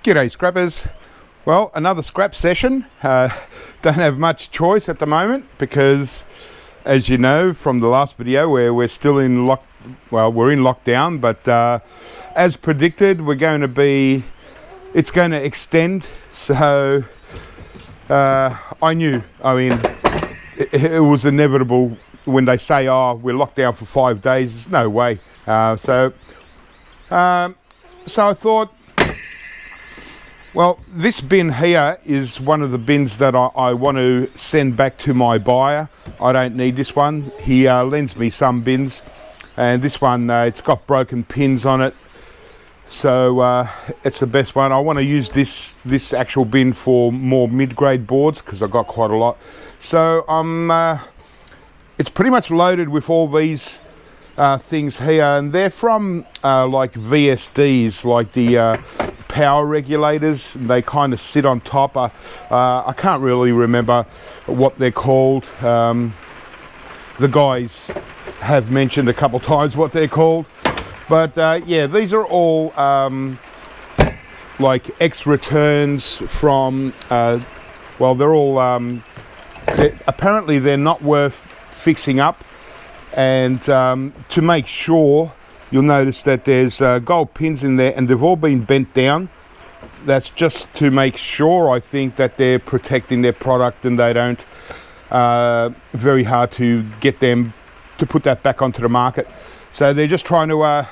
G'day scrappers. Well, another scrap session. Don't have much choice at the moment because, as you know from the last video, where we're still in we're in lockdown, but as predicted, it's going to extend. So I knew. I mean, it was inevitable when they say, "Oh, we're locked down for 5 days." There's no way. So I thought, well, this bin here is one of the bins that I want to send back to my buyer. I don't need this one. He lends me some bins, and this one, it's got broken pins on it, so it's the best one. I want to use this actual bin for more mid-grade boards because I've got quite a lot. So it's pretty much loaded with all these things here, and they're from like VSDs, like the power regulators. They kind of sit on top. I can't really remember what they're called. The guys have mentioned a couple times what they're called, but yeah, these are all like ex-returns from well, they're all apparently they're not worth fixing up, and to make sure, you'll notice that there's gold pins in there, and they've all been bent down. That's just to make sure, I think, that they're protecting their product and they don't, very hard to get them to put that back onto the market. So they're just trying to,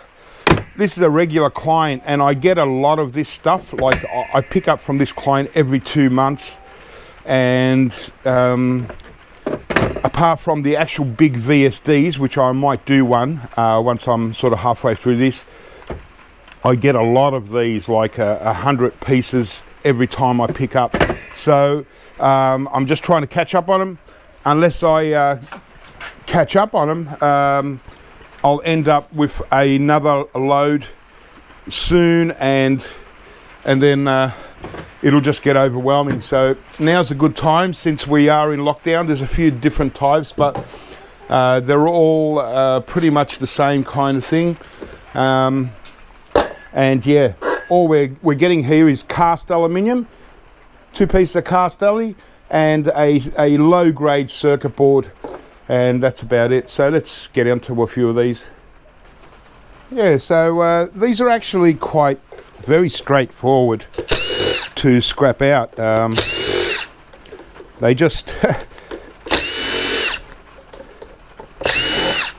this is a regular client, and I get a lot of this stuff. Like I pick up from this client every 2 months, and apart from the actual big VSDs, which I might do one once I'm sort of halfway through this, I get a lot of these, like 100 pieces every time I pick up. So I'm just trying to catch up on them. Unless I catch up on them, I'll end up with another load soon, and then it'll just get overwhelming. So now's a good time, since we are in lockdown. There's a few different types, but they're all pretty much the same kind of thing. And yeah, all we're getting here is cast aluminium, 2 pieces of cast alloy, and a low grade circuit board, and that's about it. So let's get into a few of these. Yeah, so these are actually quite very straightforward to scrap out. They just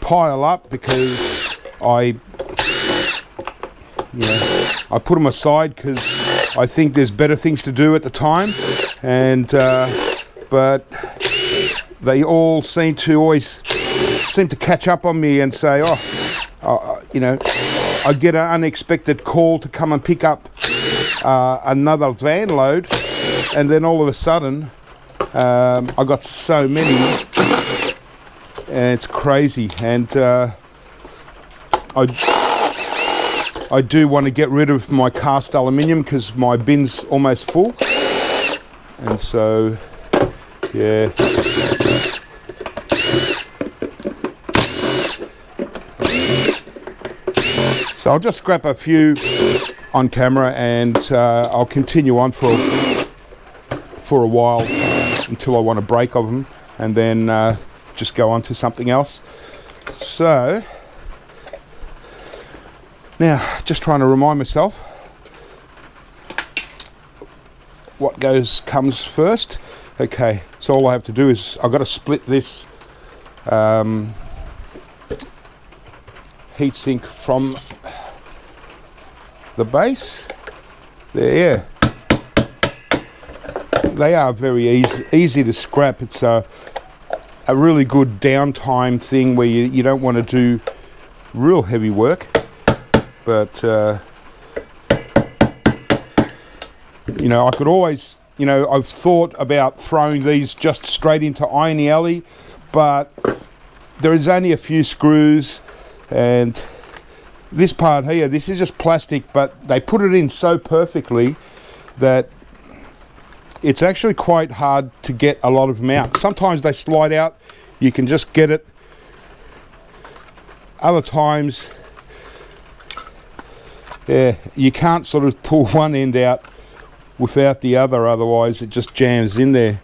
pile up because I put them aside because I think there's better things to do at the time, and but they all seem to catch up on me and say, I get an unexpected call to come and pick up another van load, and then all of a sudden I got so many, and it's crazy. And I do want to get rid of my cast aluminium because my bin's almost full, and so yeah. So I'll just scrap a few on camera, and I'll continue on for a while until I want a break of them, and then just go on to something else. So now, just trying to remind myself what comes first. Okay, so all I have to do is I've got to split this heatsink from the base. There, yeah. They are very easy to scrap. It's a really good downtime thing where you don't want to do real heavy work. But I could always, I've thought about throwing these just straight into Irony Alley, but there is only a few screws, and this part here, this is just plastic, but they put it in so perfectly that it's actually quite hard to get a lot of them out. Sometimes they slide out, you can just get it. Other times, yeah, you can't sort of pull one end out without the other, otherwise it just jams in there.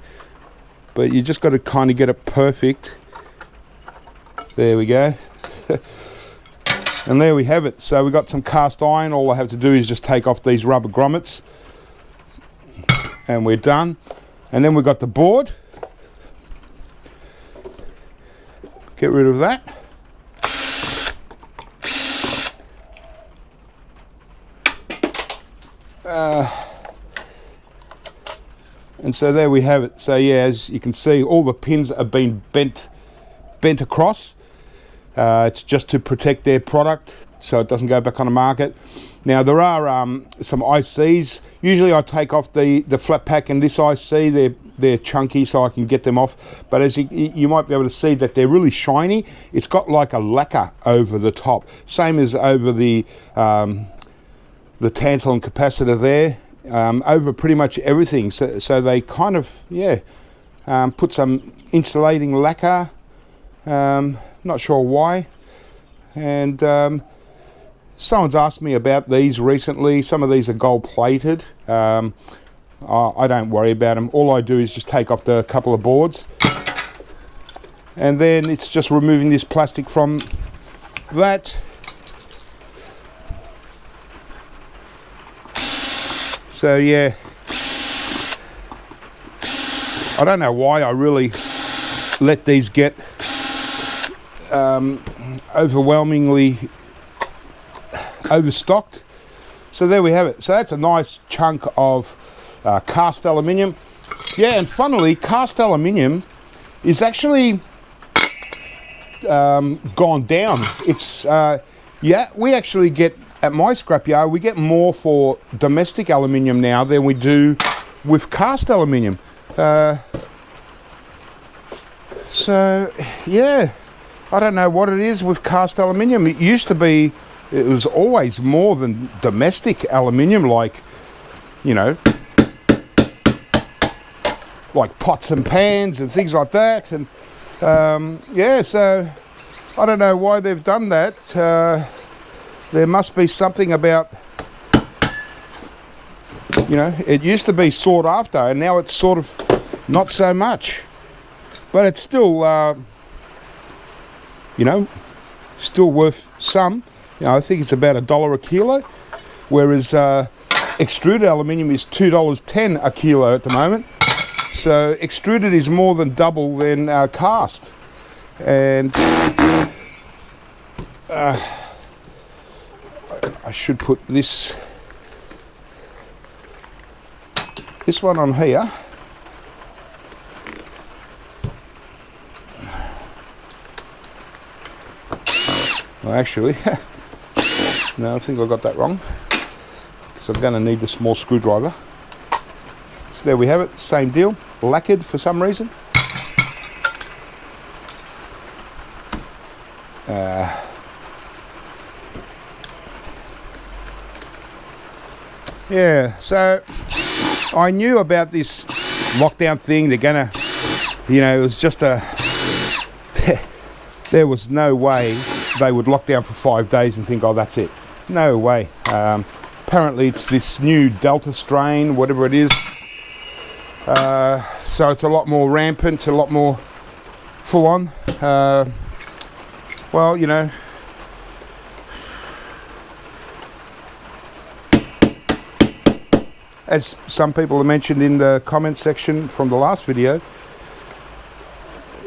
But you just got to kind of get it perfect. There we go. And there we have it. So we got some cast iron. All I have to do is just take off these rubber grommets and we're done. And then we've got the board. Get rid of that. And so there we have it. So yeah, as you can see, all the pins have been bent across. It's just to protect their product so it doesn't go back on the market. Now there are some ICs. Usually I take off the flat pack and this IC. They're chunky, so I can get them off. But as you might be able to see that they're really shiny. It's got like a lacquer over the top, same as over the tantalum capacitor there. Over pretty much everything. So they kind of put some insulating lacquer. Not sure why. And someone's asked me about these recently. Some of these are gold plated. I don't worry about them. All I do is just take off the couple of boards, and then it's just removing this plastic from that. So yeah, I don't know why I really let these get overwhelmingly overstocked. So there we have it. So that's a nice chunk of cast aluminium. Yeah, and funnily, cast aluminium is actually gone down. It's we actually get, at my scrapyard, we get more for domestic aluminium now than we do with cast aluminium. So yeah, I don't know what it is with cast aluminium. It used to be, it was always more than domestic aluminium, like, you know, like pots and pans and things like that. And yeah, so I don't know why they've done that. There must be something about, you know, it used to be sought after and now it's sort of not so much. But it's still, you know, still worth some. You know, I think it's about $1 a kilo, whereas extruded aluminium is $2.10 a kilo at the moment. So extruded is more than double than cast. And I should put this one on here. Well, actually, no, I think I got that wrong, because I'm going to need the small screwdriver. So there we have it, same deal, lacquered for some reason. Yeah, so I knew about this lockdown thing. They're gonna, you know, it was just there was no way they would lock down for 5 days and think, oh, that's it. No way. Apparently it's this new Delta strain, whatever it is. So it's a lot more rampant, a lot more full on. Well, you know, as some people have mentioned in the comment section from the last video,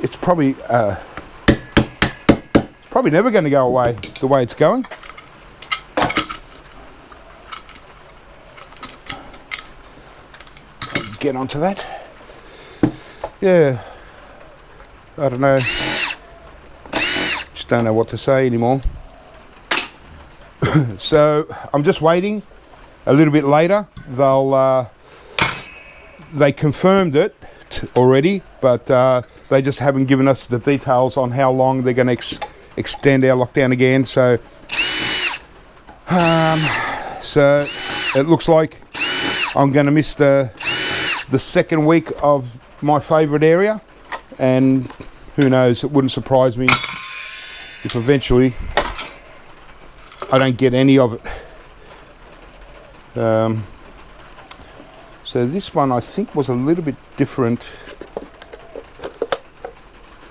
it's probably never going to go away the way it's going. Get onto that. Yeah, I don't know. Just don't know what to say anymore. So I'm just waiting. A little bit later, they confirmed it already, but they just haven't given us the details on how long they're going to extend our lockdown again. So so it looks like I'm going to miss the second week of my favorite area, and who knows, it wouldn't surprise me if eventually I don't get any of it. So this one I think was a little bit different.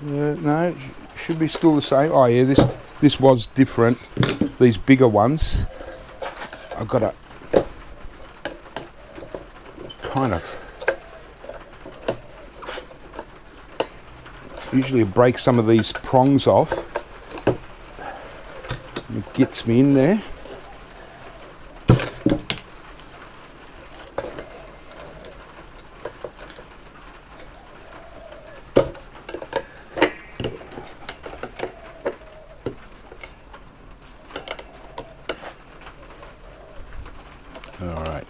No, should be still the same. Oh yeah, this was different. These bigger ones. I've got to kind of usually break some of these prongs off. It gets me in there. All right.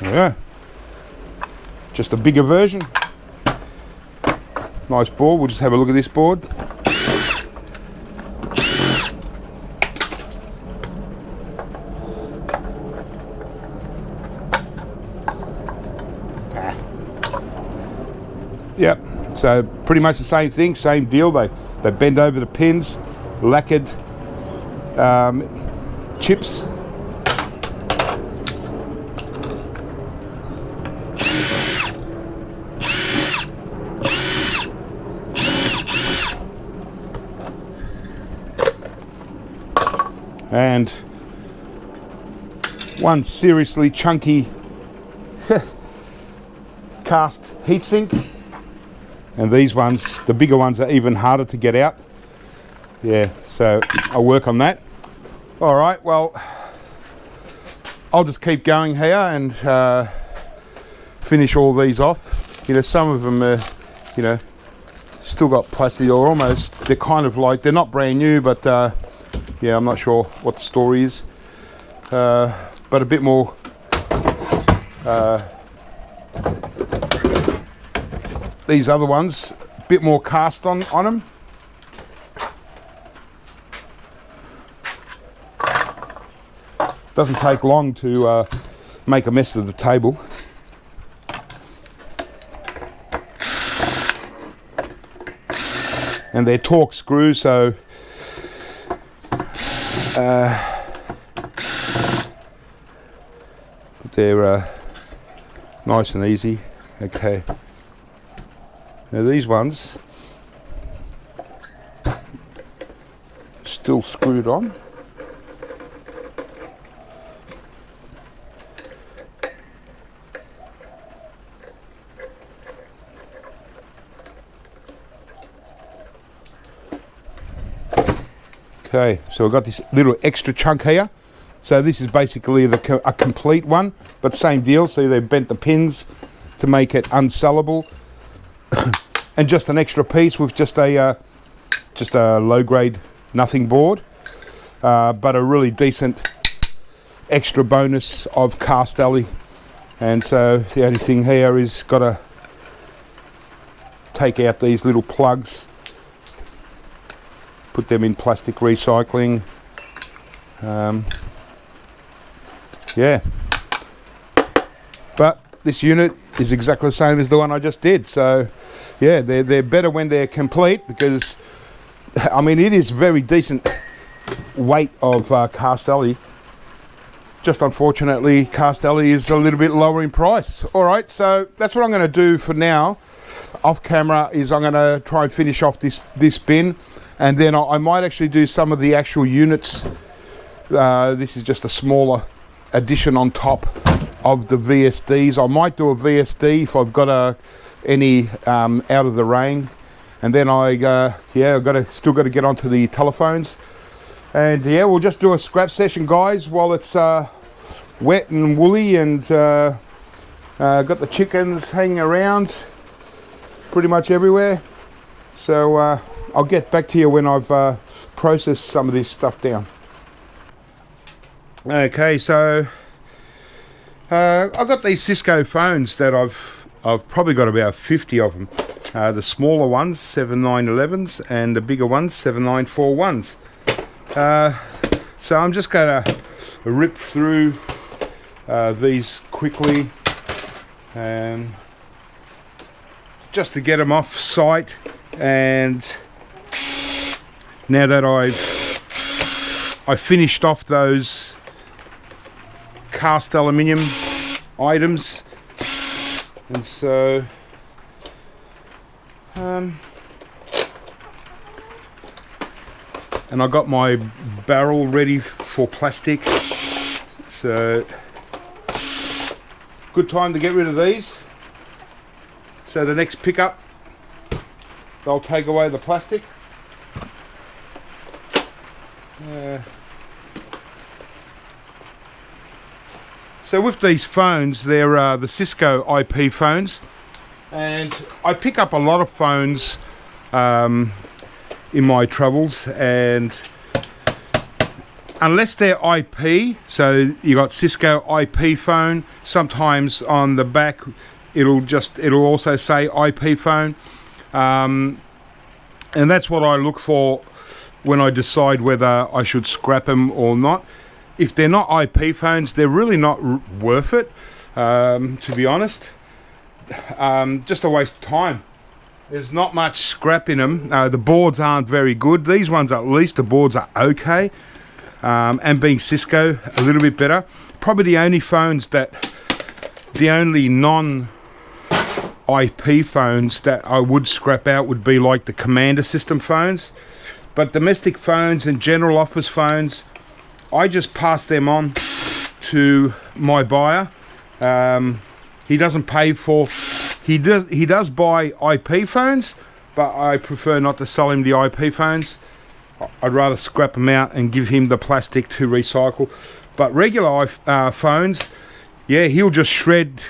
Yeah, just a bigger version. Nice board. We'll just have a look at this board. Yep, so pretty much the same thing, same deal. They bend over the pins, lacquered chips. And one seriously chunky cast heatsink, and these ones, the bigger ones, are even harder to get out. Yeah, so I'll work on that. All right, well, I'll just keep going here and finish all these off. You know, some of them are, you know, still got plastic, or almost, they're kind of like, they're not brand new, but yeah, I'm not sure what the story is, but a bit more these other ones, a bit more cast on them. Doesn't take long to make a mess of the table. And they're torque screws, so they're nice and easy. Okay. Now these ones still screwed on. Okay, so I've got this little extra chunk here. So this is basically a complete one, but same deal. See, they've bent the pins to make it unsellable. And just an extra piece with just a low-grade nothing board, but a really decent extra bonus of cast alley. And so the only thing here is got to take out these little plugs, put them in plastic recycling. Yeah, but this unit is exactly the same as the one I just did. So yeah, they're better when they're complete, because I mean, it is very decent weight of cast alley. Just unfortunately, cast alley is a little bit lower in price. All right, so that's what I'm going to do for now. Off camera is I'm going to try and finish off this bin, and then I might actually do some of the actual units. This is just a smaller addition on top of the VSDs. I might do a VSD if I've got any out of the rain, and then I've still got to get onto the telephones, and yeah, we'll just do a scrap session, guys, while it's wet and woolly, and got the chickens hanging around pretty much everywhere. So I'll get back to you when I've processed some of this stuff down. Okay, so I've got these Cisco phones that I've probably got about 50 of them. The smaller ones, 7911s, and the bigger ones, 7941s. So I'm just going to rip through these quickly, just to get them off site. And now that I've finished off those cast aluminium items, and so and I got my barrel ready for plastic, so good time to get rid of these. So the next pickup, they'll take away the plastic. So with these phones, they're the Cisco IP phones, and I pick up a lot of phones in my travels, and unless they're IP, so you got Cisco IP phone, sometimes on the back it'll also say IP phone, and that's what I look for when I decide whether I should scrap them or not. If they're not IP phones, they're really not worth it, to be honest. Just a waste of time. There's not much scrap in them. The boards aren't very good. These ones, at least, the boards are okay. And being Cisco, a little bit better. Probably the only non-IP phones that I would scrap out would be like the Commander system phones. But domestic phones and general office phones, I just pass them on to my buyer. He doesn't pay for. He does buy IP phones, but I prefer not to sell him the IP phones. I'd rather scrap them out and give him the plastic to recycle. But regular phones, yeah, he'll just shred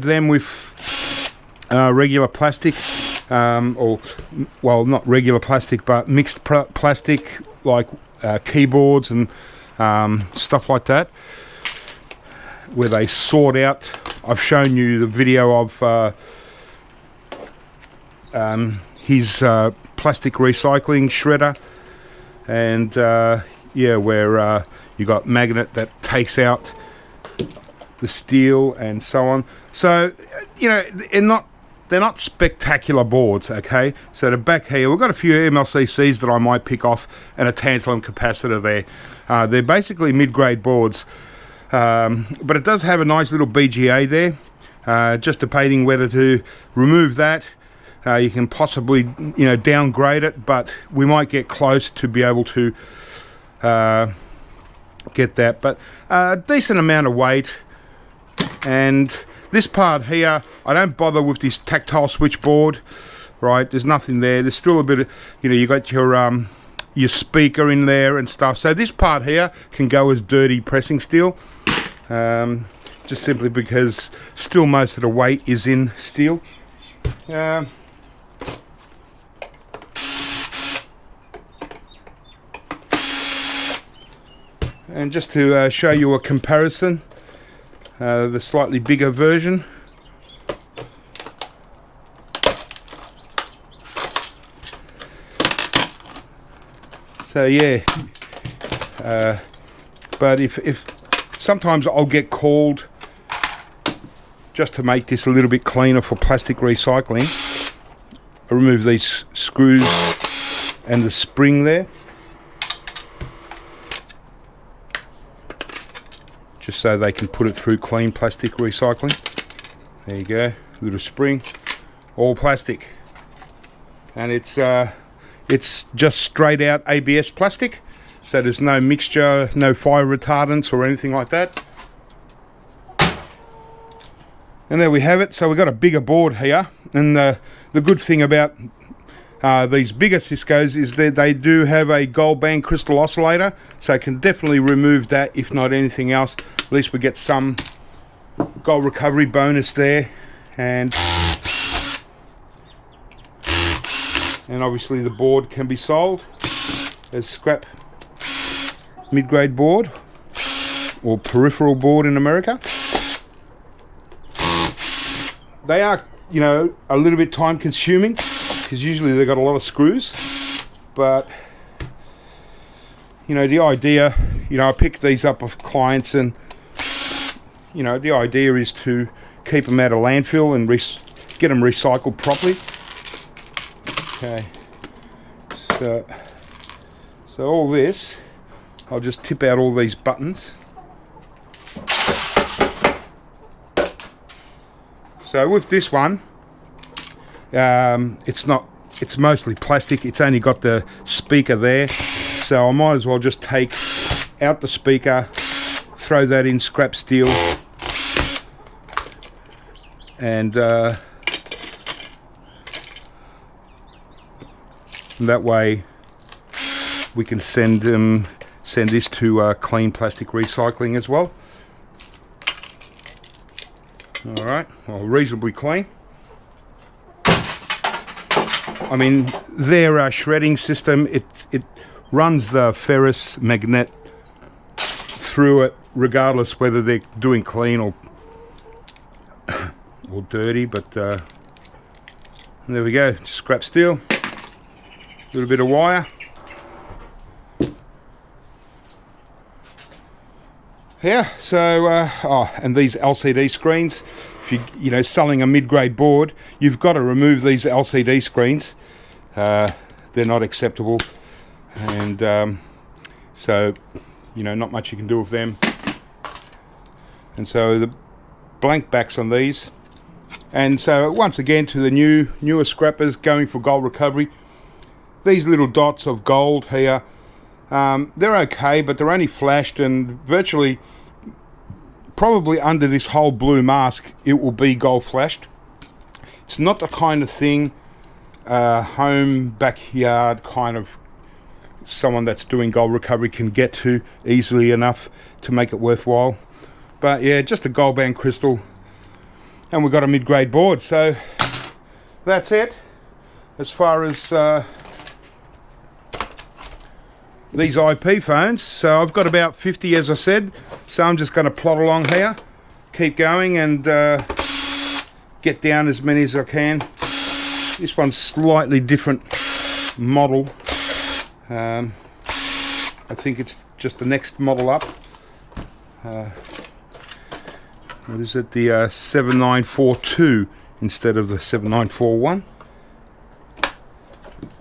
them with regular plastic, or well, not regular plastic, but mixed plastic, like keyboards and stuff like that, where they sort out. I've shown you the video of his plastic recycling shredder, and yeah, where you got magnet that takes out the steel and so on. So you know, they're not spectacular boards, okay? So the back here, we've got a few MLCCs that I might pick off, and a tantalum capacitor there. They're basically mid-grade boards, but it does have a nice little BGA there. Just debating whether to remove that. You can possibly, you know, downgrade it, but we might get close to be able to get that. But a decent amount of weight. And this part here, I don't bother with this tactile switchboard, right? There's nothing there. There's still a bit of, you know, you got your speaker in there and stuff. So this part here can go as dirty pressing steel, just simply because still most of the weight is in steel. And just to show you a comparison, the slightly bigger version. So yeah, but if sometimes I'll get called just to make this a little bit cleaner for plastic recycling, I remove these screws and the spring there, just so they can put it through clean plastic recycling. There you go, little spring, all plastic, and it's just straight out ABS plastic, so there's no mixture, no fire retardants or anything like that. And there we have it. So we've got a bigger board here, and the good thing about these bigger Ciscos is that they do have a gold band crystal oscillator, so I can definitely remove that if not anything else. At least we get some gold recovery bonus there. And and obviously the board can be sold as scrap mid-grade board, or peripheral board in America. They are, you know, a little bit time consuming because usually they've got a lot of screws, but you know, the idea, you know, I pick these up of clients, and you know, the idea is to keep them out of landfill and get them recycled properly. Okay, so all this, I'll just tip out all these buttons. So with this one, it's mostly plastic. It's only got the speaker there, so I might as well just take out the speaker, throw that in scrap steel, and that way we can send this to clean plastic recycling as well. All right, well, reasonably clean. I mean, their shredding system, it runs the ferrous magnet through it, regardless whether they're doing clean or dirty. But there we go, just scrap steel, a little bit of wire. Yeah, so and these LCD screens, if you know, selling a mid-grade board, you've got to remove these LCD screens. They're not acceptable, and so you know, not much you can do with them. And so the blank backs on these, and so once again, to the newer scrappers going for gold recovery, these little dots of gold here, they're okay, but they're only flashed, and virtually, probably under this whole blue mask, it will be gold flashed. It's not the kind of thing home, backyard kind of someone that's doing gold recovery can get to easily enough to make it worthwhile. But yeah, just a gold band crystal, and we've got a mid-grade board. So that's it as far as these IP phones. So I've got about 50, as I said, so I'm just going to plot along here, keep going, and get down as many as I can. This one's slightly different model. I think it's just the next model up. What is it? The 7942 instead of the 7941.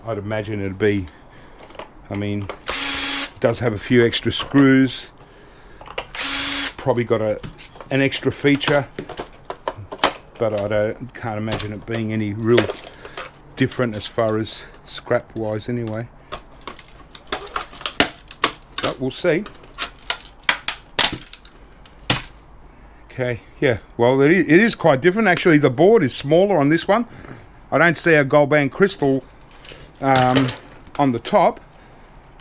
I'd imagine it'd be, I mean, it does have a few extra screws, probably got an extra feature, but I can't imagine it being any real different as far as scrap wise anyway, but we'll see. Okay, yeah, well, it is quite different. Actually, the board is smaller on this one. I don't see a gold band crystal on the top,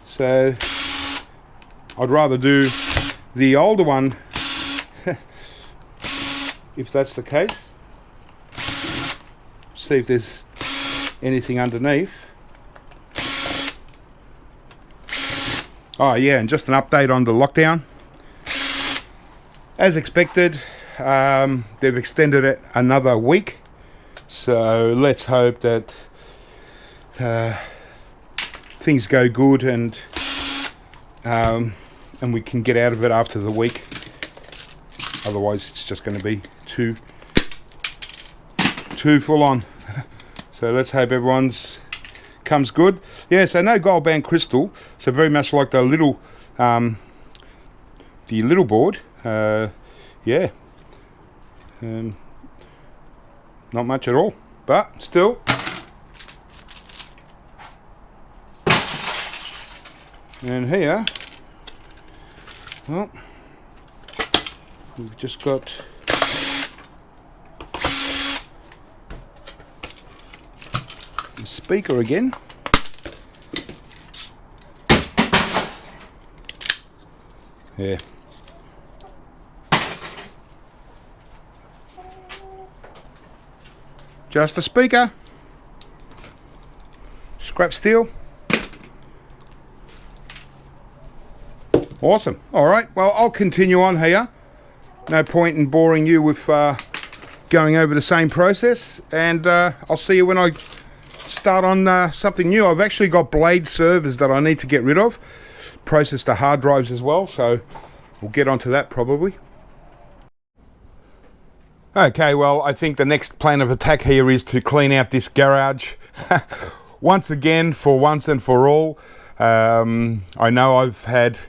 so I'd rather do the older one if that's the case. See if there's anything underneath. Oh yeah, and just an update on the lockdown. As expected, they've extended it another week, so let's hope that things go good, and we can get out of it after the week. Otherwise it's just going to be too full on. So let's hope everyone's comes good. Yeah, so no gold band crystal, so very much like the little board. Yeah, not much at all, but still. And here, well, we've just got the speaker again. Yeah. Just a speaker. scrap steel. Awesome. All right, well, I'll continue on here. No point in boring you with going over the same process, and I'll see you when I start on something new. I've actually got blade servers that I need to get rid of. Process the hard drives as well, so we'll get onto that probably. Okay, well, I think the next plan of attack here is to clean out this garage once again, for once and for all. I know I've had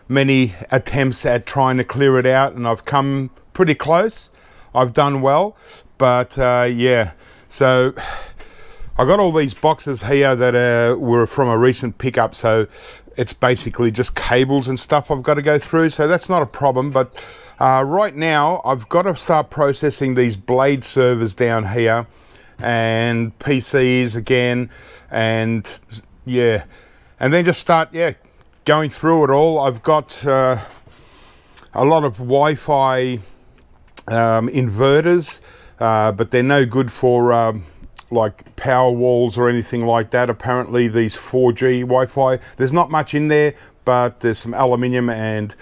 many attempts at trying to clear it out, and I've come pretty close. I've done well, but yeah, so I got all these boxes here that were from a recent pickup, so it's basically just cables and stuff I've got to go through, so that's not a problem. But right now I've got to start processing these blade servers down here and PCs again, and yeah, and then just start going through it all. I've got a lot of Wi-Fi inverters, but they're no good for like power walls or anything like that. Apparently these 4G Wi-Fi, there's not much in there, but there's some aluminium, and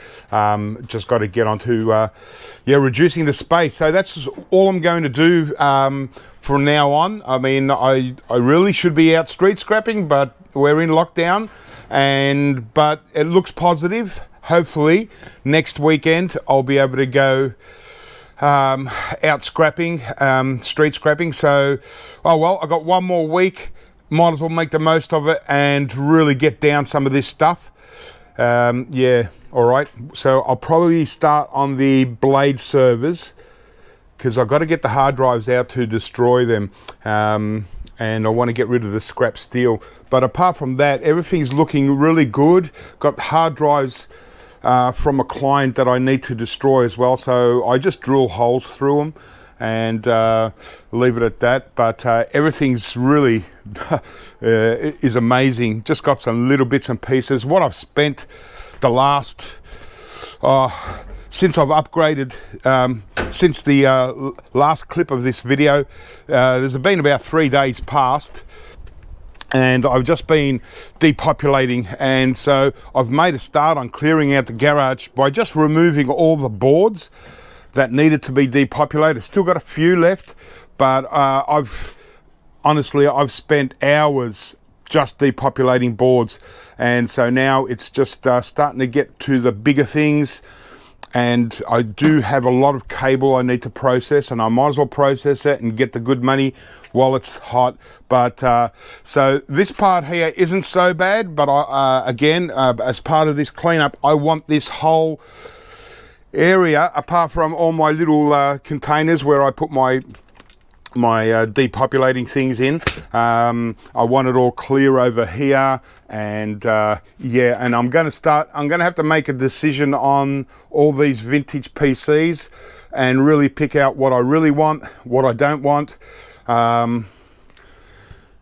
just got to get onto reducing the space. So that's all I'm going to do from now on. I mean, I really should be out street scrapping, but we're in lockdown, but it looks positive. Hopefully next weekend I'll be able to go out scrapping, street scrapping. So, oh well, I got one more week, might as well make the most of it and really get down some of this stuff. Yeah, all right, so I'll probably start on the blade servers, because I've got to get the hard drives out to destroy them, and I want to get rid of the scrap steel. But apart from that, everything's looking really good. Got hard drives from a client that I need to destroy as well, so I just drill holes through them and leave it at that. But everything's really is amazing. Just got some little bits and pieces. What I've spent the last since I've upgraded, since the last clip of this video, there's been about 3 days past, and I've just been depopulating, and so I've made a start on clearing out the garage by just removing all the boards that needed to be depopulated. Still got a few left, but I've spent hours just depopulating boards, and so now it's just starting to get to the bigger things. And I do have a lot of cable I need to process, and I might as well process it and get the good money while it's hot. But so this part here isn't so bad, but again, as part of this cleanup, I want this whole area, apart from all my little containers where I put my depopulating things in, I want it all clear over here. And yeah, and I'm going to have to make a decision on all these vintage PCs and really pick out what I really want, what I don't want.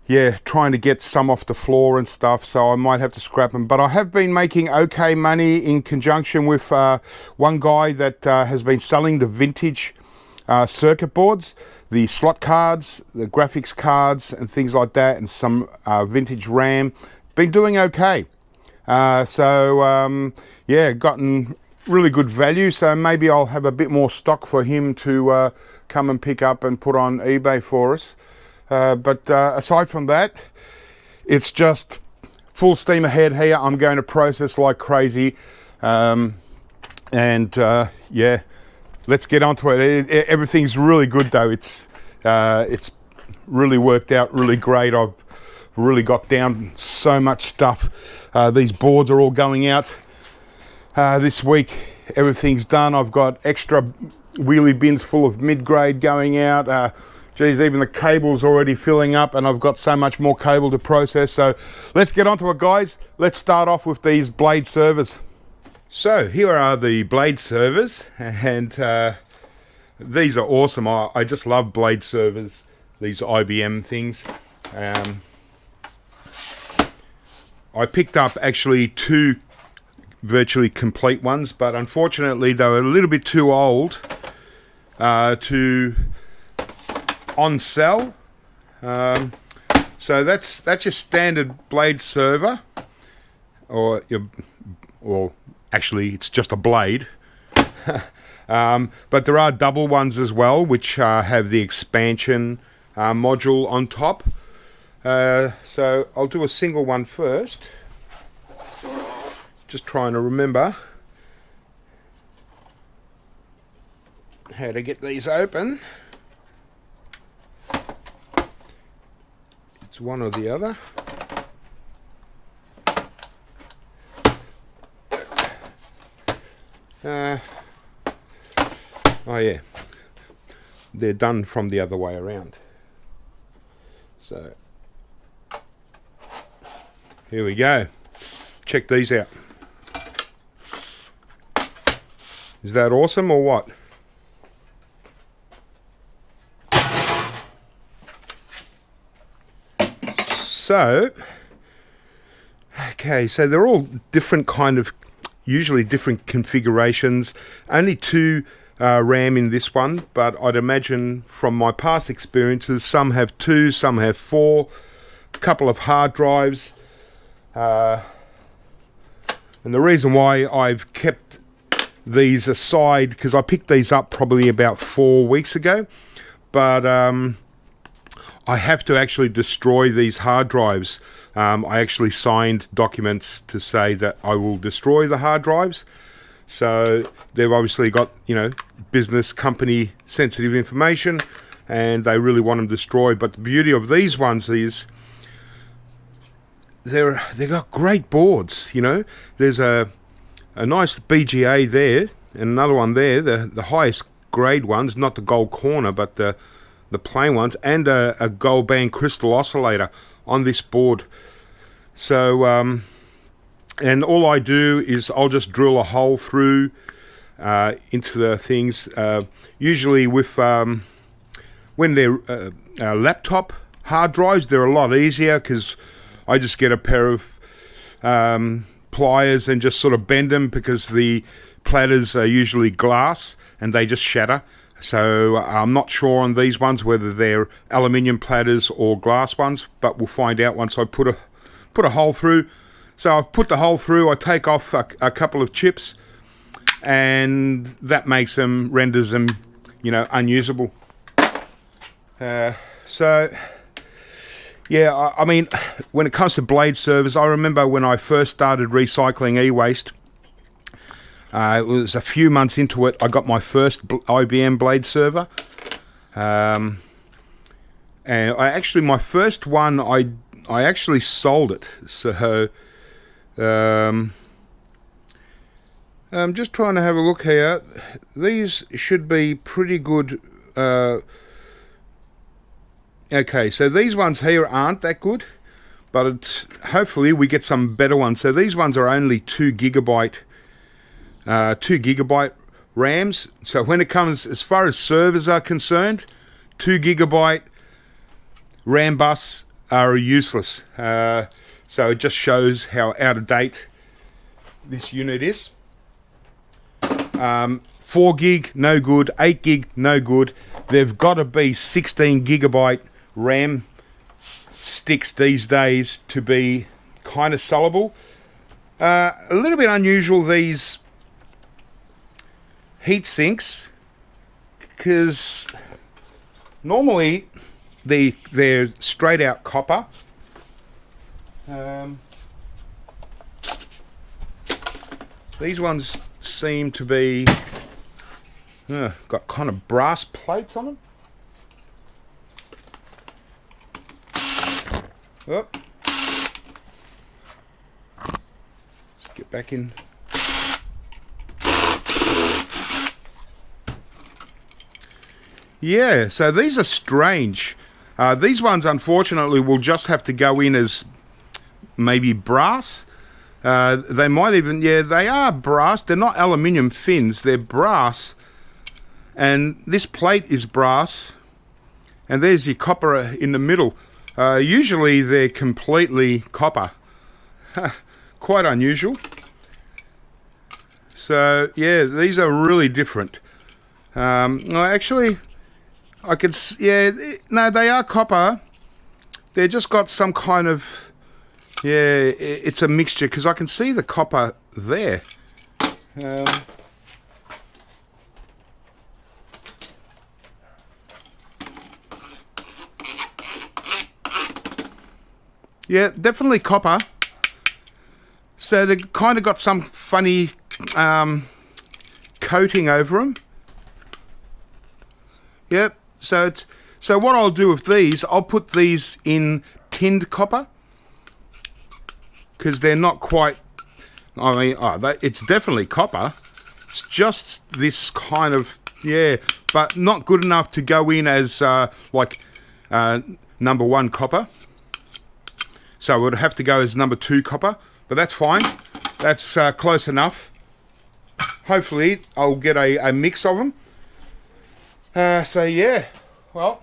Yeah, trying to get some off the floor and stuff, so I might have to scrap them. But I have been making okay money in conjunction with one guy that has been selling the vintage circuit boards, the slot cards, the graphics cards and things like that, and some vintage RAM. Been doing okay. So yeah, gotten really good value, so maybe I'll have a bit more stock for him to come and pick up and put on eBay for us. But aside from that, it's just full steam ahead here. I'm going to process like crazy, and yeah, let's get onto it. Everything's really good though. It's really worked out really great. I've really got down so much stuff. These boards are all going out this week. Everything's done. I've got extra wheelie bins full of mid-grade going out. Geez, even the cable's already filling up, and I've got so much more cable to process. So let's get onto it, guys. Let's start off with these blade servers. So here are the blade servers, and these are awesome. I just love blade servers, these IBM things. I picked up actually 2 virtually complete ones, but unfortunately they were a little bit too old to on sell. So that's your standard blade server, or actually it's just a blade. But there are double ones as well, which have the expansion module on top. So I'll do a single one first. Just trying to remember how to get these open. It's one or the other. Oh yeah, they're done from the other way around. So here we go. Check these out. Is that awesome or what? So, okay, so they're all different kind of, usually different configurations. Only 2 RAM in this one, but I'd imagine from my past experiences, some have 2, some have 4, a couple of hard drives. And the reason why I've kept these aside, because I picked these up probably about 4 weeks ago, but I have to actually destroy these hard drives. I actually signed documents to say that I will destroy the hard drives. So they've obviously got, you know, business company sensitive information, and they really want them destroyed. But the beauty of these ones is they've got great boards. You know, there's a nice BGA there and another one there, the highest grade ones, not the gold corner, but the plain ones, and a gold band crystal oscillator on this board. So and all I do is I'll just drill a hole through into the things. Usually with when they're laptop hard drives, they're a lot easier, because I just get a pair of pliers and just sort of bend them, because the platters are usually glass and they just shatter. So I'm not sure on these ones whether they're aluminium platters or glass ones, but we'll find out once I put a hole through. So I've put the hole through, I take off a couple of chips, and that renders them, you know, unusable. So yeah, I mean, when it comes to blade servers, I remember when I first started recycling eWaste, it was a few months into it, I got my first IBM blade server. And my first one, I actually sold it. So I'm just trying to have a look here. These should be pretty good. Okay, so these ones here aren't that good, but hopefully we get some better ones. So these ones are only 2 gigabyte RAMs. So when it comes, as far as servers are concerned, 2 gigabyte RAM bus are useless. So it just shows how out of date this unit is. 4 gig, no good. 8 gig, no good. They've got to be 16 gigabyte RAM sticks these days to be kind of sellable. A little bit unusual, these heat sinks, because normally they're straight out copper. These ones seem to be got kind of brass plates on them. Oh. Let's get back in. Yeah, so these are strange. These ones, unfortunately, will just have to go in as maybe brass. They might even, yeah, they are brass. They're not aluminium fins, they're brass. And this plate is brass. And there's your copper in the middle. Usually they're completely copper. Quite unusual. So, yeah, these are really different. Well, actually, I could, yeah, no, they are copper, they're just got some kind of, yeah, it's a mixture, because I can see the copper there. Yeah, definitely copper. So they kind of got some funny coating over them. Yep. So what I'll do with these, I'll put these in tinned copper, because they're not quite. I mean, it's definitely copper. It's just this kind of, yeah, but not good enough to go in as like number 1 copper. So it would have to go as number 2 copper, but that's fine. That's close enough. Hopefully I'll get a mix of them. So yeah, well,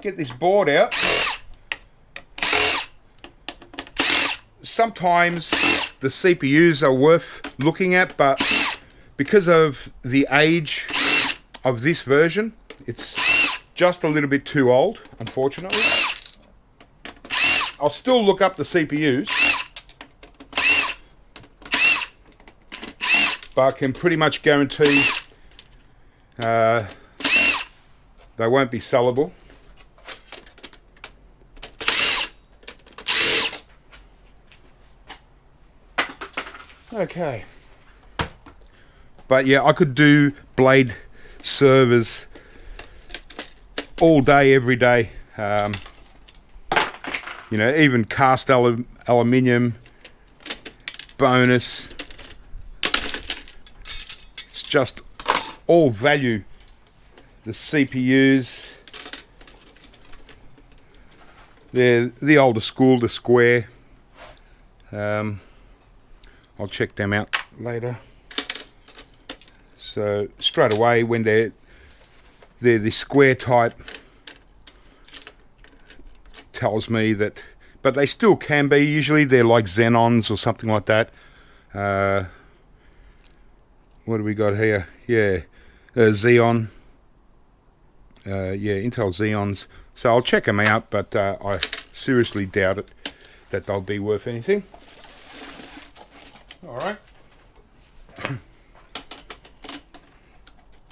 get this board out. Sometimes the CPUs are worth looking at, but because of the age of this version, it's just a little bit too old, unfortunately. I'll still look up the CPUs, but I can pretty much guarantee they won't be sellable. Okay. But yeah, I could do blade servers all day, every day. You know, even cast aluminium, bonus. It's just all value. The CPUs, they're the older school, the Square. I'll check them out later. So straight away, when they're the Square type, tells me that, but they still can be. Usually they're like Xenons or something like that. What do we got here? Yeah, Xeon. Yeah, Intel Xeons. So I'll check them out, but I seriously doubt it that they'll be worth anything. All right.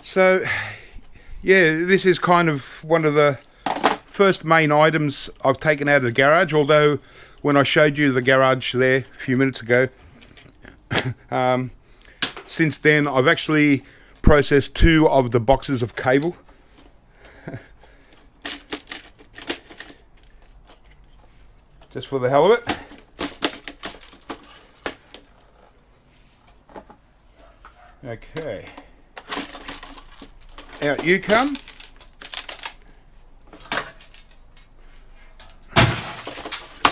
So yeah, this is kind of one of the first main items I've taken out of the garage, although when I showed you the garage there a few minutes ago, since then I've actually processed 2 of the boxes of cable. Just for the hell of it. Okay. Out you come.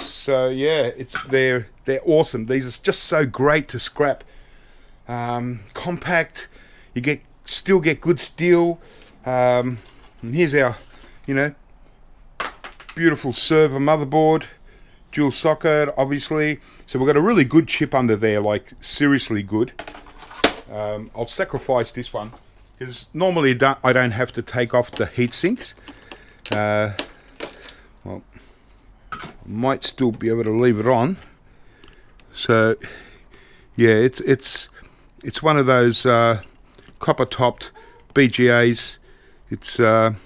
So yeah, they're awesome. These are just so great to scrap. Compact. You still get good steel. And here's our, you know, beautiful server motherboard, dual socket, obviously. So we've got a really good chip under there, like seriously good. I'll sacrifice this one because normally I don't have to take off the heat sinks. Well, I might still be able to leave it on. So yeah, it's one of those copper topped BGAs. There'll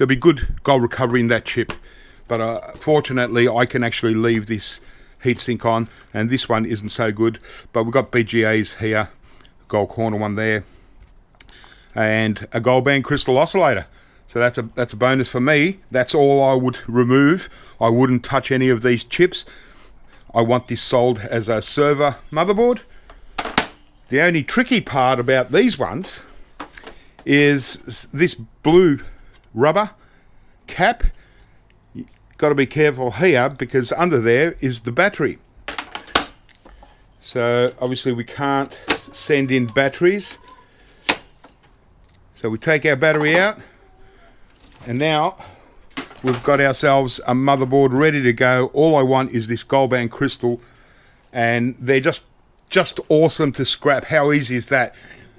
be good gold recovery in that chip, but fortunately I can actually leave this heatsink on, and this one isn't so good. But we've got BGAs here, gold corner one there, and a gold band crystal oscillator. So that's a bonus for me. That's all I would remove. I wouldn't touch any of these chips. I want this sold as a server motherboard. The only tricky part about these ones is this blue rubber cap. You've got to be careful here because under there is the battery. So obviously we can't send in batteries. So we take our battery out, and now we've got ourselves a motherboard ready to go. All I want is this gold band crystal, and they're just awesome to scrap. How easy is that?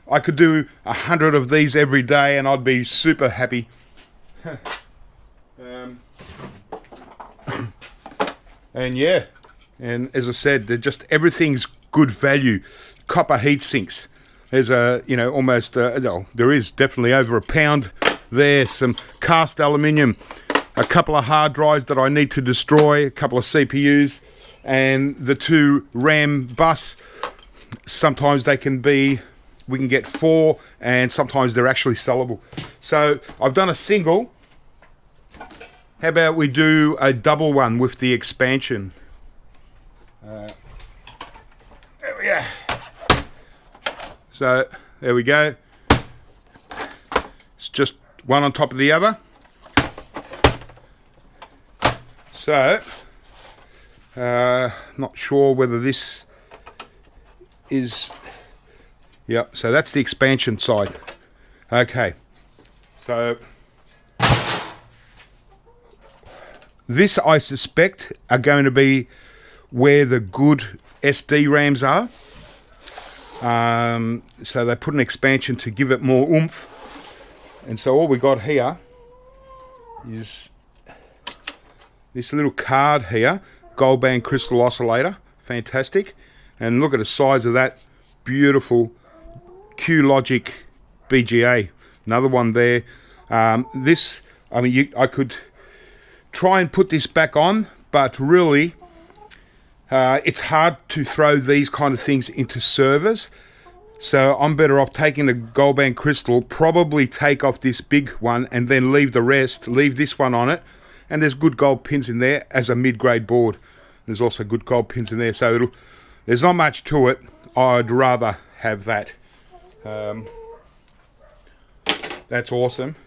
I could do 100 of these every day and I'd be super happy. And yeah, and as I said, they're just, everything's good value. Copper heat sinks. There's a, you know, almost, there is definitely over £1 there. Some cast aluminium, a couple of hard drives that I need to destroy, a couple of CPUs, and the 2 RAM bus. Sometimes they can be, we can get 4, and sometimes they're actually sellable. So I've done a single. How about we do a double one with the expansion? There we go. So there we go. It's just one on top of the other. So not sure whether this is, yep, so that's the expansion side. Okay, so this, I suspect, are going to be where the good SD RAMs are. So they put an expansion to give it more oomph. And so all we got here is this little card here, gold band crystal oscillator, fantastic. And look at the size of that beautiful Q-Logic BGA. Another one there. This, I mean, I could try and put this back on, but really it's hard to throw these kind of things into servers. So I'm better off taking the gold band crystal, probably take off this big one and then leave the rest, leave this one on it. And there's good gold pins in there as a mid-grade board. There's also good gold pins in there, so there's not much to it. I'd rather have that. That's awesome.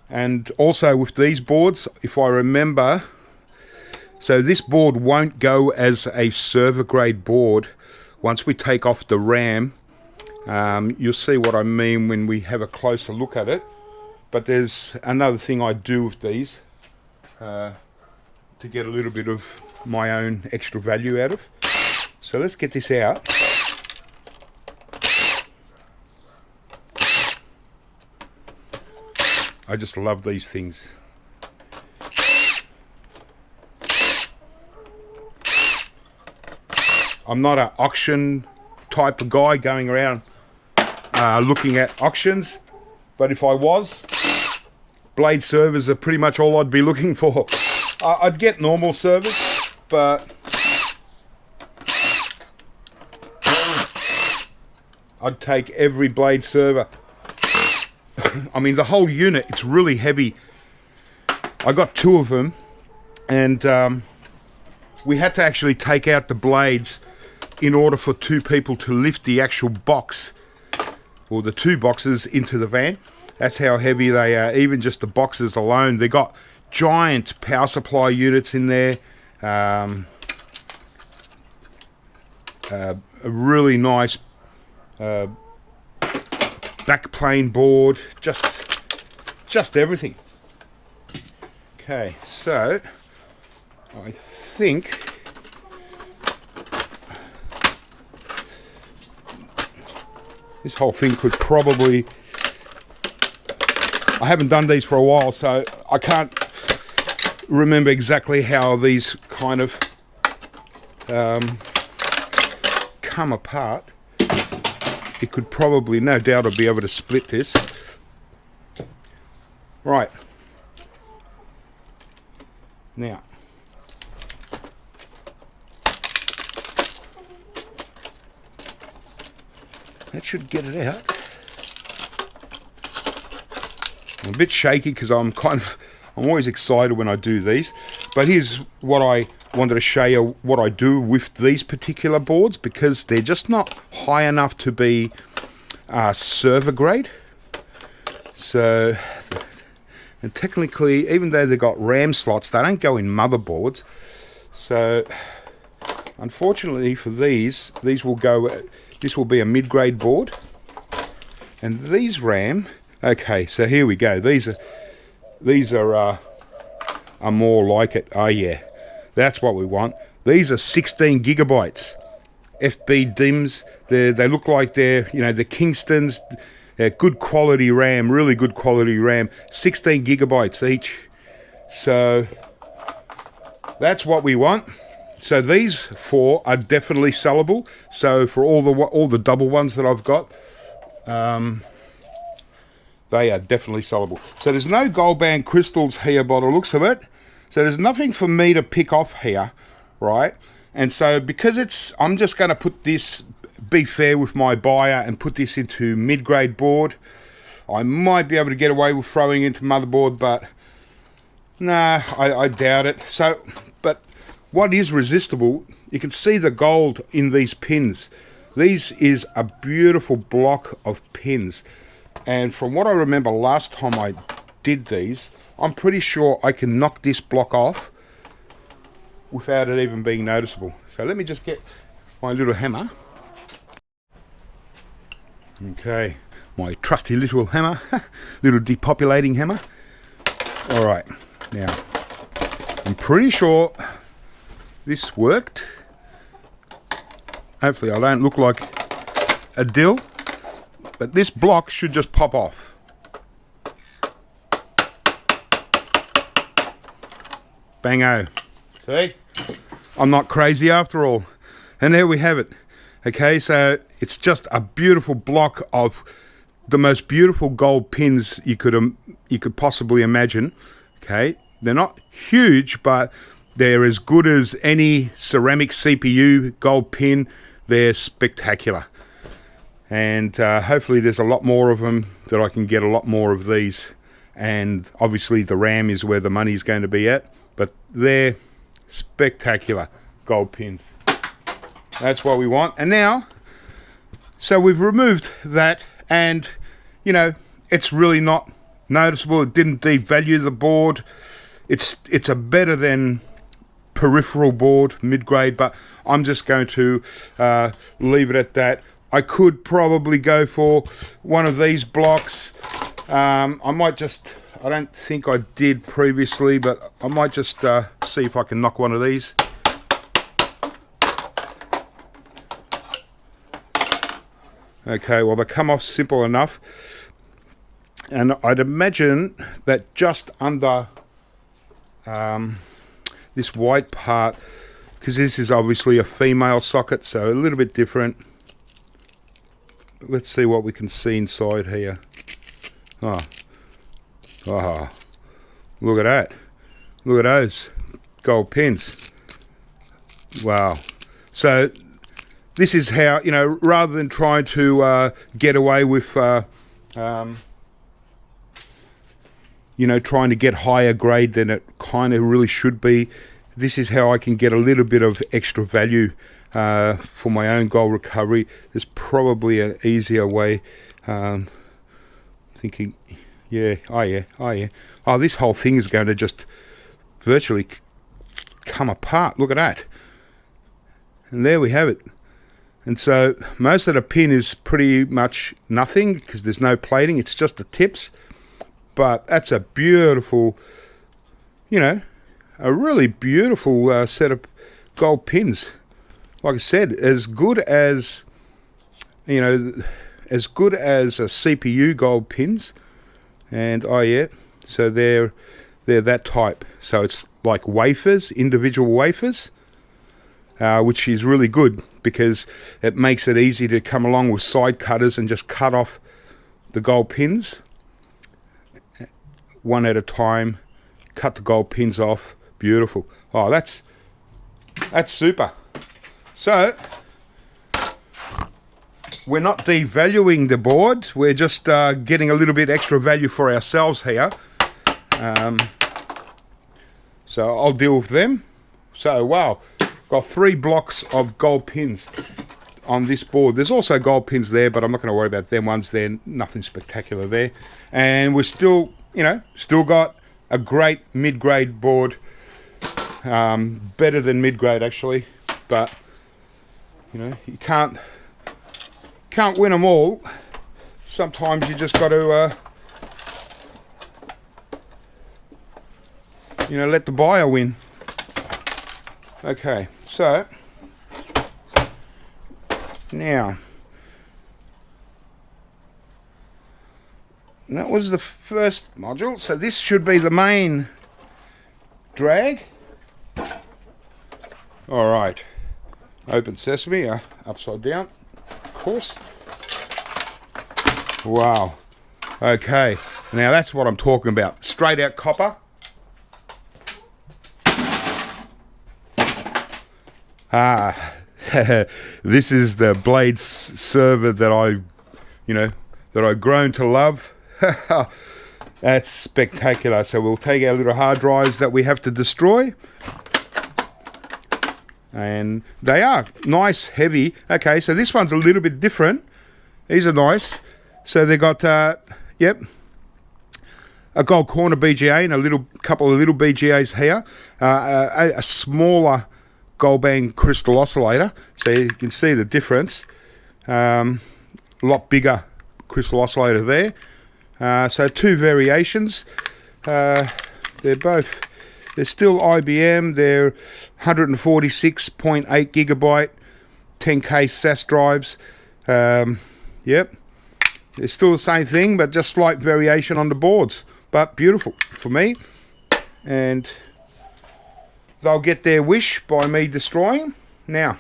And also with these boards, if I remember, so this board won't go as a server grade board once we take off the RAM. You'll see what I mean when we have a closer look at it. But there's another thing I do with these to get a little bit of my own extra value out of. So let's get this out. I just love these things. I'm not an auction type of guy going around looking at auctions, but if I was, blade servers are pretty much all I'd be looking for. I'd get normal servers, but I'd take every blade server. I mean, the whole unit, it's really heavy. I got 2 of them, and we had to actually take out the blades in order for 2 people to lift the actual box, or the 2 boxes, into the van. That's how heavy they are. Even just the boxes alone, they got giant power supply units in there. A really nice backplane board, just everything. Okay, so I think this whole thing could probably, I haven't done these for a while, so I can't remember exactly how these kind of come apart. It could probably, no doubt I'll be able to split this. Right. Now, that should get it out. I'm a bit shaky because I'm always excited when I do these. But here's what I wanted to show you, what I do with these particular boards, because they're just not high enough to be server grade. So, and technically, even though they've got RAM slots, they don't go in motherboards. So, unfortunately for these will go, this will be a mid-grade board. And these RAM, okay, so here we go. These are more like it. Oh yeah, that's what we want. These are 16 gigabytes FB DIMMs. They look like they're, you know, the Kingstons. They're good quality RAM, really good quality RAM. 16 gigabytes each. So that's what we want. So these 4 are definitely sellable. So for all the double ones that I've got, they are definitely sellable. So there's no gold band crystals here by the looks of it. So there's nothing for me to pick off here, right? And so because I'm just going to put this, be fair with my buyer and put this into mid-grade board. I might be able to get away with throwing into motherboard, but nah, I doubt it. So, but what is resistible, you can see the gold in these pins. These is a beautiful block of pins. And from what I remember last time I did these, I'm pretty sure I can knock this block off without it even being noticeable. So let me just get my little hammer. Okay, my trusty little hammer, little depopulating hammer. All right, now I'm pretty sure this worked. Hopefully I don't look like a dill, but this block should just pop off. Bango. See? I'm not crazy after all. And there we have it. Okay, so it's just a beautiful block of the most beautiful gold pins you could possibly imagine. Okay, they're not huge, but they're as good as any ceramic CPU gold pin. They're spectacular. And hopefully there's a lot more of them, that I can get a lot more of these. And obviously the RAM is where the money is going to be at, but they're spectacular gold pins. That's what we want. And now, so we've removed that, and you know, it's really not noticeable. It didn't devalue the board. It's a better than peripheral board, mid-grade, but I'm just going to leave it at that. I could probably go for one of these blocks. I might just, I don't think I did previously, but I might just see if I can knock one of these. Okay, well, they come off simple enough. And I'd imagine that just under this white part, because this is obviously a female socket, so a little bit different. Let's see what we can see inside here. Oh, look at that. Look at those gold pins. Wow. So this is how, you know, rather than trying to get away with, you know, trying to get higher grade than it kind of really should be, this is how I can get a little bit of extra value for my own gold recovery. There's probably an easier way. Thinking, yeah, oh, this whole thing is going to just virtually come apart. Look at that. And there we have it. And so most of the pin is pretty much nothing because there's no plating. It's just the tips. But that's a beautiful, you know, a really beautiful set of gold pins. Like I said, as good as, you know, as good as a CPU gold pins. And oh yeah, so they're that type. So it's like wafers, individual wafers, which is really good because it makes it easy to come along with side cutters and just cut off the gold pins one at a time, cut the gold pins off. Beautiful. Oh, that's super. So we're not devaluing the board, we're just getting a little bit extra value for ourselves here. So I'll deal with them. So wow, got 3 blocks of gold pins on this board. There's also gold pins there, but I'm not going to worry about them ones. They're nothing spectacular there. And we're still, you know, still got a great mid-grade board. Better than mid-grade actually, but you know, you can't win them all. Sometimes you just got to you know, let the buyer win. Okay, so now that was the first module, so this should be the main drag. All right, open sesame, upside down, of course. Wow. Okay, now that's what I'm talking about. Straight out copper. This is the blades server that I've grown to love. That's spectacular. So we'll take our little hard drives that we have to destroy, and they are nice, heavy. Okay, so this one's a little bit different. These are nice. So they got yep, a gold corner BGA and a couple of little BGAs here, a smaller gold band crystal oscillator, so you can see the difference. A lot bigger crystal oscillator there. So two variations. They're still IBM. They're 146.8 gigabyte 10K SAS drives. Yep, it's still the same thing, but just slight variation on the boards, but beautiful for me. And they'll get their wish by me destroying them. Now,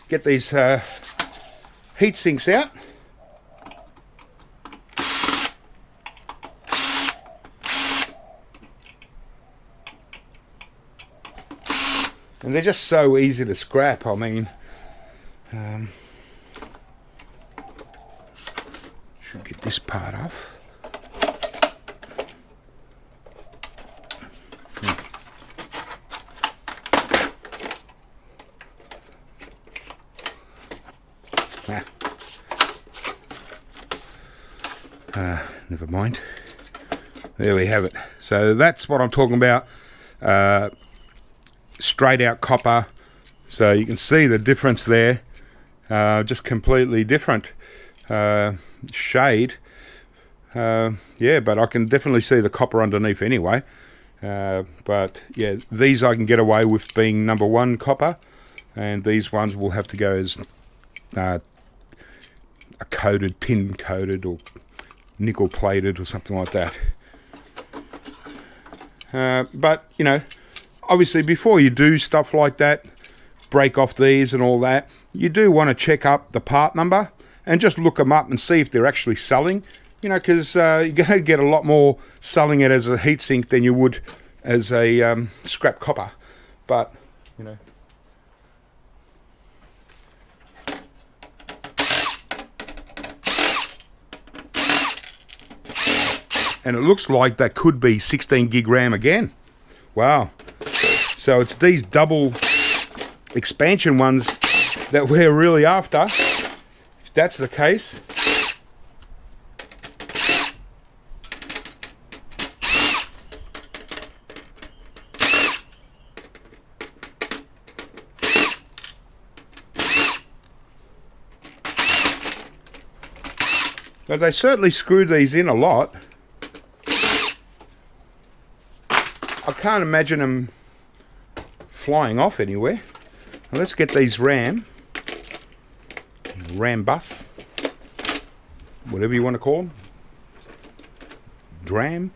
get these heat sinks out. And they're just so easy to scrap. I mean, should get this part off. Never mind. There we have it. So that's what I'm talking about. Straight out copper. So you can see the difference there. Just completely different shade. Yeah, but I can definitely see the copper underneath anyway. But yeah, these I can get away with being number one copper, and these ones will have to go as a coated, tin coated, or nickel plated, or something like that. But you know, obviously before you do stuff like that, break off these and all that, you do want to check up the part number and just look them up and see if they're actually selling. You know, because you're going to get a lot more selling it as a heatsink than you would as a scrap copper. But you know, and it looks like that could be 16 gig RAM again. Wow. So it's these double expansion ones that we're really after. If that's the case. But they certainly screw these in a lot. I can't imagine them flying off anywhere. Now let's get these RAM bus, whatever you want to call them. DRAM.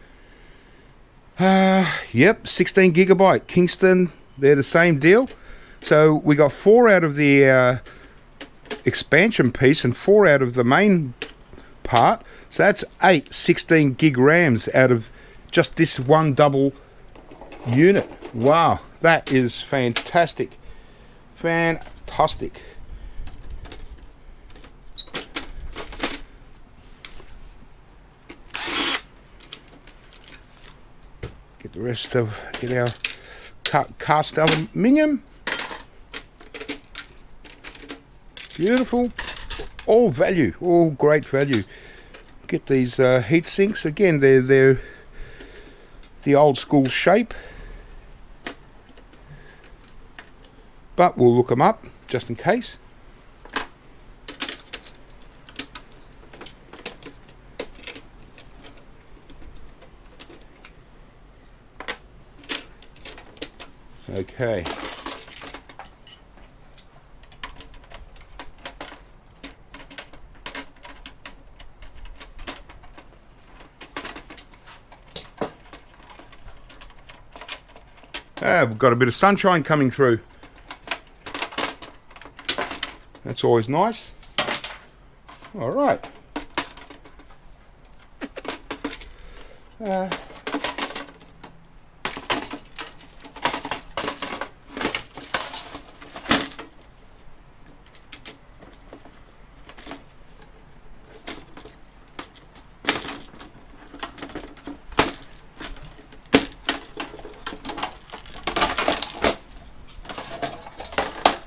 Yep, 16 gigabyte Kingston. They're the same deal. So we got 4 out of the expansion piece and 4 out of the main part. So that's 8 16 gig RAMs out of just this one double unit. Wow, that is fantastic. Fantastic. Get the rest of, get our cast aluminium. Beautiful. All value, all great value. Get these heat sinks again. They're the old school shape, but we'll look them up just in case. Okay. We've got a bit of sunshine coming through. That's always nice. All right.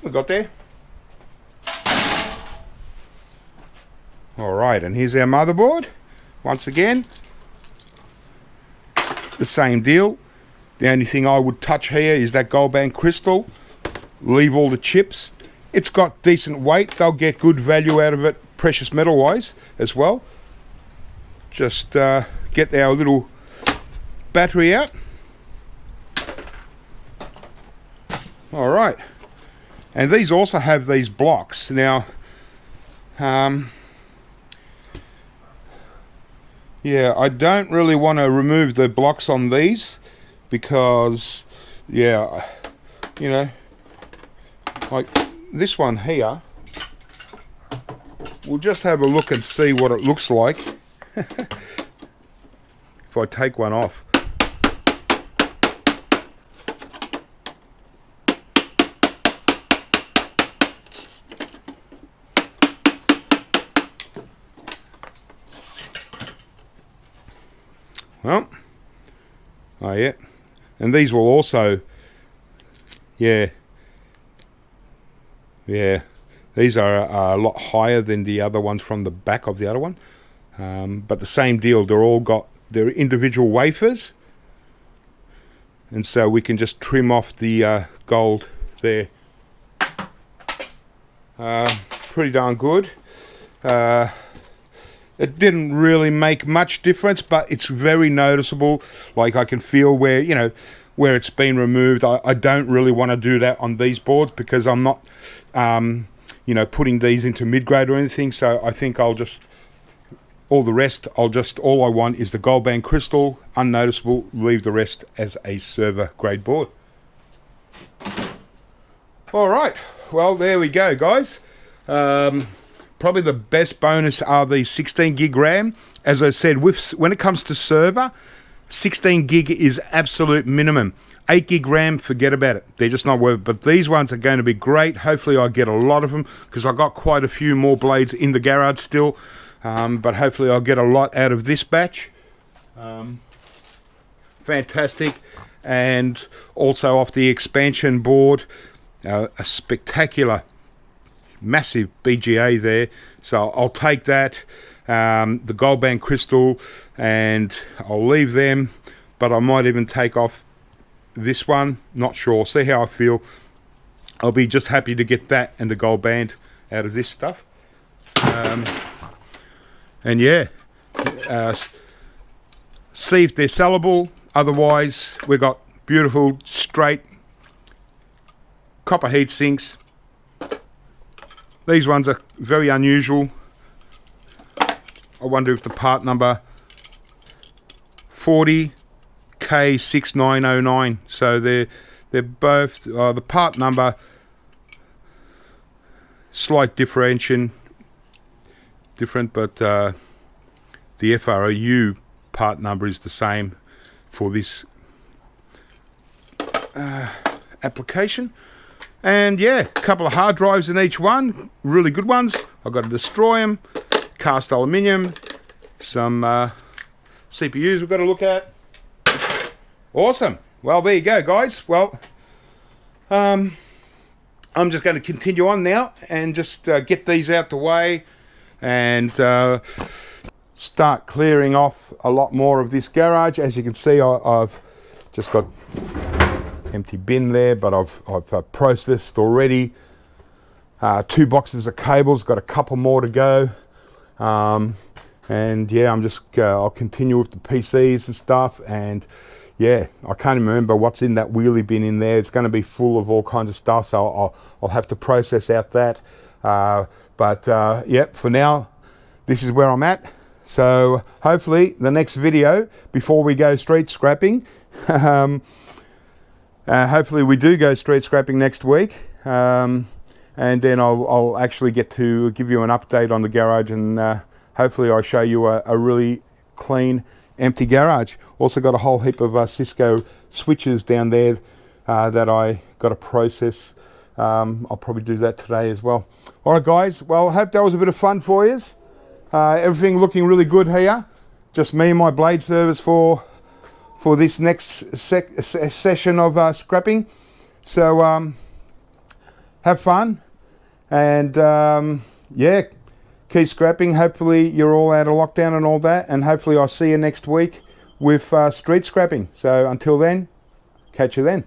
We got there. All right, and here's our motherboard. Once again, the same deal. The only thing I would touch here is that gold band crystal. Leave all the chips. It's got decent weight. They'll get good value out of it, precious metal wise as well. Just get our little battery out. All right. And these also have these blocks. Now, yeah, I don't really want to remove the blocks on these because, yeah, you know, like this one here, we'll just have a look and see what it looks like if I take one off. Well, oh yeah, and these will also, yeah, these are a lot higher than the other ones from the back of the other one, but the same deal. They're all got their individual wafers, and so we can just trim off the gold there. Pretty darn good. It didn't really make much difference, but it's very noticeable. Like I can feel where, you know, where it's been removed. I don't really want to do that on these boards because I'm not, you know, putting these into mid-grade or anything. So I think I'll just, all I want is the gold band crystal, unnoticeable, leave the rest as a server grade board. All right, well, there we go, guys. Probably the best bonus are the 16 gig RAM. As I said, when it comes to server, 16 gig is absolute minimum. 8 gig RAM, forget about it. They're just not worth it. But these ones are going to be great. Hopefully I get a lot of them because I've got quite a few more blades in the garage still. But hopefully I'll get a lot out of this batch. Fantastic. And also off the expansion board, a spectacular massive BGA there, so I'll take that, the gold band crystal, and I'll leave them, but I might even take off this one, not sure, see how I feel. I'll be just happy to get that and the gold band out of this stuff. And yeah, see if they're sellable. Otherwise we've got beautiful straight copper heat sinks. These ones are very unusual. I wonder if the part number 40K6909. So they're both the part number, slight different, but the FROU part number is the same for this application. And yeah, a couple of hard drives in each one, really good ones. I've got to destroy them. Cast aluminium, some CPUs we've got to look at. Awesome. Well, there you go, guys. Well, I'm just going to continue on now and just get these out the way and start clearing off a lot more of this garage. As you can see, I've just got empty bin there, but I've processed already 2 boxes of cables, got a couple more to go, and yeah, I'll continue with the PCs and stuff. And yeah, I can't even remember what's in that wheelie bin in there. It's going to be full of all kinds of stuff, so I'll have to process out that, but yeah, for now this is where I'm at. So hopefully the next video, before we go street scrapping, Hopefully we do go street scrapping next week, and then I'll actually get to give you an update on the garage, and hopefully I'll show you a really clean, empty garage. Also got a whole heap of Cisco switches down there that I got to process. I'll probably do that today as well. All right, guys. Well, I hope that was a bit of fun for you. Everything looking really good here. Just me and my blade service for this next session of scrapping. So have fun, and yeah, keep scrapping. Hopefully you're all out of lockdown and all that, and hopefully I'll see you next week with street scrapping. So until then, catch you then.